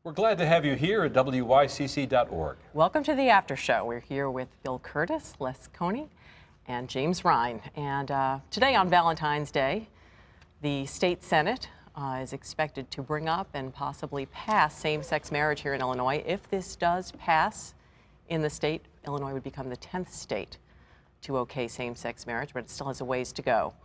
We're glad to have you here at WYCC.org. Welcome to the After Show. We're here with Bill Curtis, Les Coney, and James Ryan. And today on Valentine's Day, the state Senate is expected to bring up and possibly pass same-sex marriage here in Illinois. If this does pass in the state, Illinois would become the 10th state to okay same-sex marriage, but it still has a ways to go.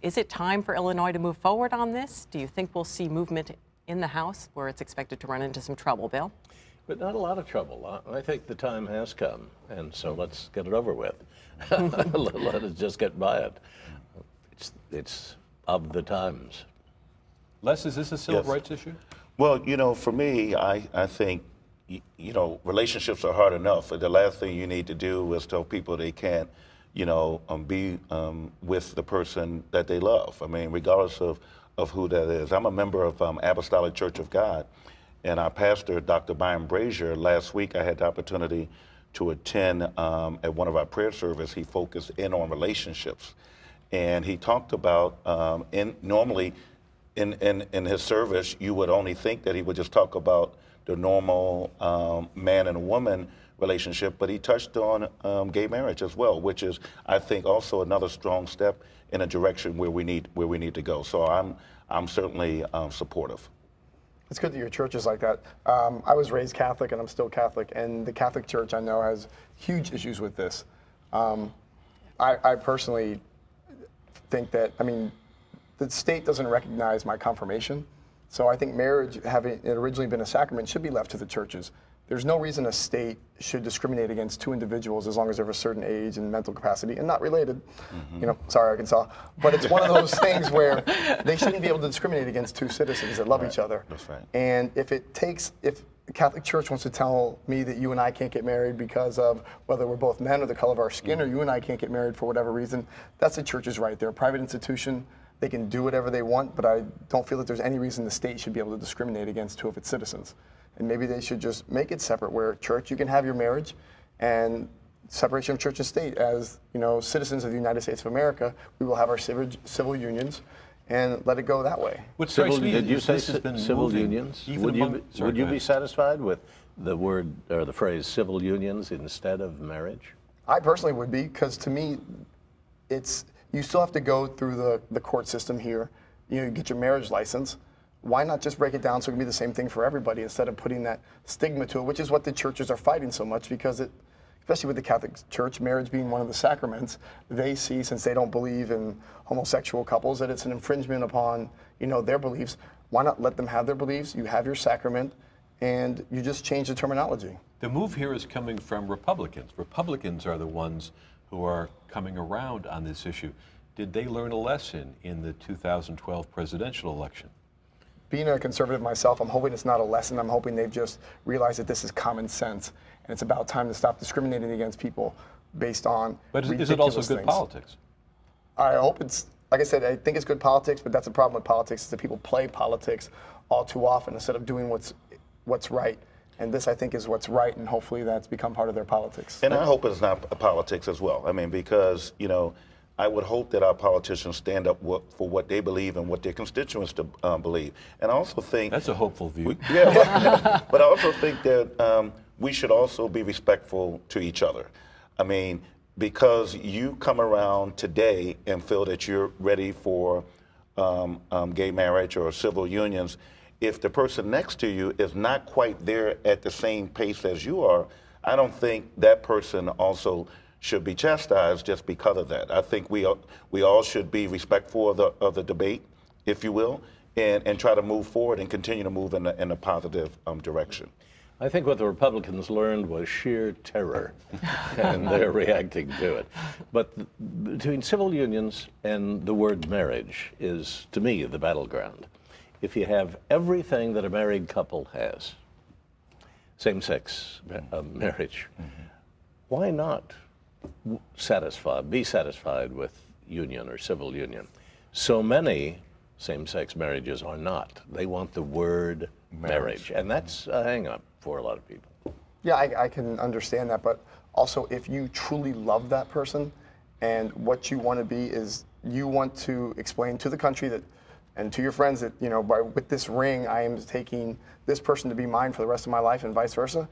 Is it time for Illinois to move forward on this? Do you think we'll see movement in the House where it's expected to run into some trouble, Bill? But not a lot of trouble. I think the time has come, and so let's get it over with. Let us just get by it. It's of the times. Les, is this a civil rights issue? Well, you know, for me, I think, you know, relationships are hard enough. The last thing you need to do is tell people they can't, you know, be with the person that they love. I mean, regardless of who that is. I'm a member of Apostolic Church of God, and our pastor, Dr. Byron Brazier, last week I had the opportunity to attend at one of our prayer service. He focused in on relationships, and he talked about, normally in his service, you would only think that he would just talk about the normal man and woman relationship, but he touched on gay marriage as well, which is, I think, also another strong step in a direction where we need to go. So I'm certainly supportive. It's good that your church is like that. I was raised Catholic, and I'm still Catholic, and the Catholic Church I know has huge issues with this. I personally think that, I mean, the state doesn't recognize my confirmation, so I think marriage, having it originally been a sacrament, should be left to the churches. There's no reason a state should discriminate against two individuals as long as they're of a certain age and mental capacity and not related. You know, sorry, Arkansas. But it's one of those things where they shouldn't be able to discriminate against two citizens that love each other. That's right. And if the Catholic Church wants to tell me that you and I can't get married because of whether we're both men or the color of our skin, or you and I can't get married for whatever reason, that's the church's right. They're a private institution. They can do whatever they want, but I don't feel that there's any reason the state should be able to discriminate against two of its citizens. And maybe they should just make it separate, where church, you can have your marriage, and separation of church and state. As, you know, citizens of the United States of America, we will have our civil unions and let it go that way. What strikes me Did you is say this has been civil moving unions? even Would you be satisfied with the word or the phrase civil unions instead of marriage? I personally would be, because to me, you still have to go through the court system here. You know, you get your marriage license. Why not just break it down so it can be the same thing for everybody, instead of putting that stigma to it, which is what the churches are fighting so much, because especially with the Catholic Church, marriage being one of the sacraments, they see, since they don't believe in homosexual couples, that it's an infringement upon, you know, their beliefs. Why not let them have their beliefs? You have your sacrament, and you just change the terminology. The move here is coming from Republicans. Republicans are the ones who are coming around on this issue. Did they learn a lesson in the 2012 presidential election? Being a conservative myself, I'm hoping it's not a lesson. I'm hoping they've just realized that this is common sense, and it's about time to stop discriminating against people based on But is it also good politics? I hope it's, like I said, I think it's good politics, but that's the problem with politics, is that people play politics all too often instead of doing what's right. And this, I think, is what's right, and hopefully that's become part of their politics. And I hope it's not politics as well. I mean, because, you know, I would hope that our politicians stand up for what they believe and what their constituents believe. And I also think... That's a hopeful view. But I also think that we should also be respectful to each other. I mean, because you come around today and feel that you're ready for gay marriage or civil unions, if the person next to you is not quite there at the same pace as you are, I don't think that person also should be chastised just because of that. I think we all should be respectful of the debate, if you will, and try to move forward and continue to move in a positive direction. I think what the Republicans learned was sheer terror, and they're reacting to it. But between civil unions and the word marriage is, to me, the battleground. If you have everything that a married couple has, same-sex marriage, why not be satisfied with union or civil union? So many same-sex marriages are not. They want the word marriage, and that's a hang-up for a lot of people. Yeah, I can understand that, but also if you truly love that person, and what you want to be is, you want to explain to the country that, And to your friends that, you know, with this ring, I am taking this person to be mine for the rest of my life and vice versa,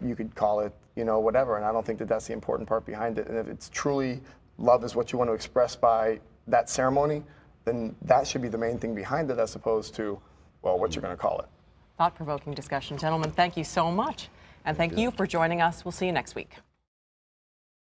you could call it, you know, whatever. And I don't think that that's the important part behind it. And if it's truly love is what you want to express by that ceremony, then that should be the main thing behind it, as opposed to, well, what you're going to call it. Thought-provoking discussion. Gentlemen, thank you so much. And thank you for joining us. We'll see you next week.